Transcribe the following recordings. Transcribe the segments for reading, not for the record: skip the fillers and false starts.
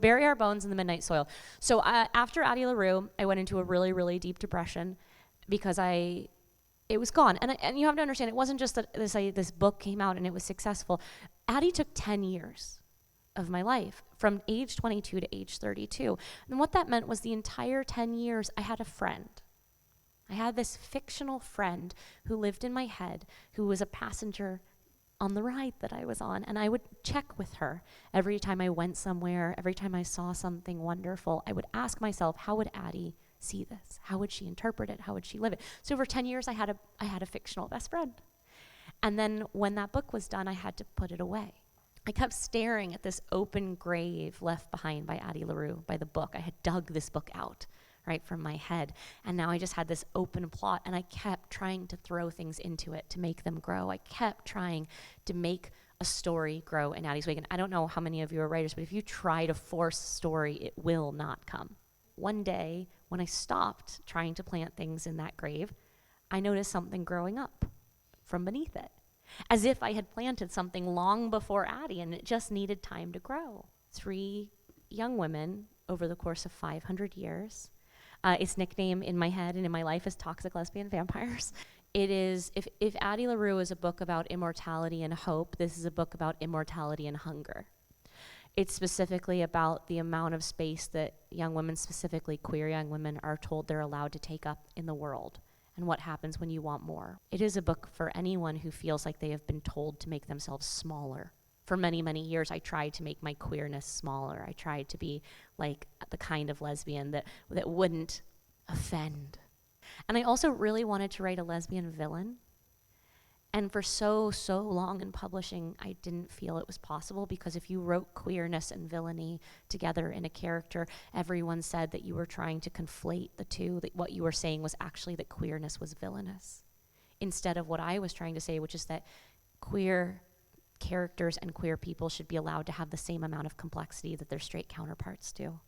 bury our bones in the midnight soil. So after Addie LaRue, I went into a really, really deep depression because it was gone. And you have to understand, it wasn't just that this book came out and it was successful. Addie took 10 years of my life, from age 22 to age 32. And what that meant was the entire 10 years, I had a friend. I had this fictional friend who lived in my head, who was a passenger on the ride that I was on. And I would check with her every time I went somewhere, every time I saw something wonderful. I would ask myself, how would Addie see this? How would she interpret it? How would she live it? So for 10 years, I had a fictional best friend. And then when that book was done, I had to put it away. I kept staring at this open grave left behind by Addie LaRue, by the book. I had dug this book out, right, from my head. And now I just had this open plot, and I kept trying to throw things into it to make them grow. I kept trying to make a story grow in Addie's wake. And I don't know how many of you are writers, but if you try to force a story, it will not come. One day, when I stopped trying to plant things in that grave, I noticed something growing up from beneath it, as if I had planted something long before Addie and it just needed time to grow. 3 young women over the course of 500 years. Its nickname in my head and in my life is Toxic Lesbian Vampires. It is, if Addie LaRue is a book about immortality and hope, this is a book about immortality and hunger. It's specifically about the amount of space that young women, specifically queer young women, are told they're allowed to take up in the world, and what happens when you want more. It is a book for anyone who feels like they have been told to make themselves smaller. For many, many years, I tried to make my queerness smaller. I tried to be like the kind of lesbian that wouldn't offend. And I also really wanted to write a lesbian villain. And for so long in publishing, I didn't feel it was possible, because if you wrote queerness and villainy together in a character, everyone said that you were trying to conflate the two, that what you were saying was actually that queerness was villainous, instead of what I was trying to say, which is that queer characters and queer people should be allowed to have the same amount of complexity that their straight counterparts do.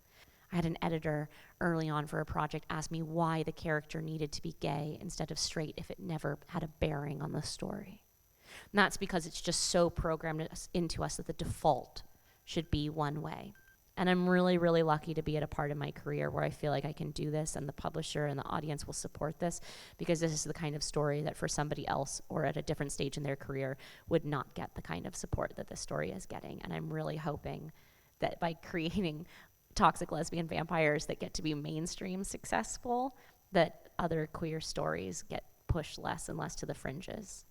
I had an editor early on for a project ask me why the character needed to be gay instead of straight if it never had a bearing on the story. And that's because it's just so programmed into us that the default should be one way. And I'm really, really lucky to be at a part of my career where I feel like I can do this, and the publisher and the audience will support this, because this is the kind of story that for somebody else or at a different stage in their career would not get the kind of support that this story is getting. And I'm really hoping that by creating Toxic Lesbian Vampires that get to be mainstream successful, that other queer stories get pushed less and less to the fringes.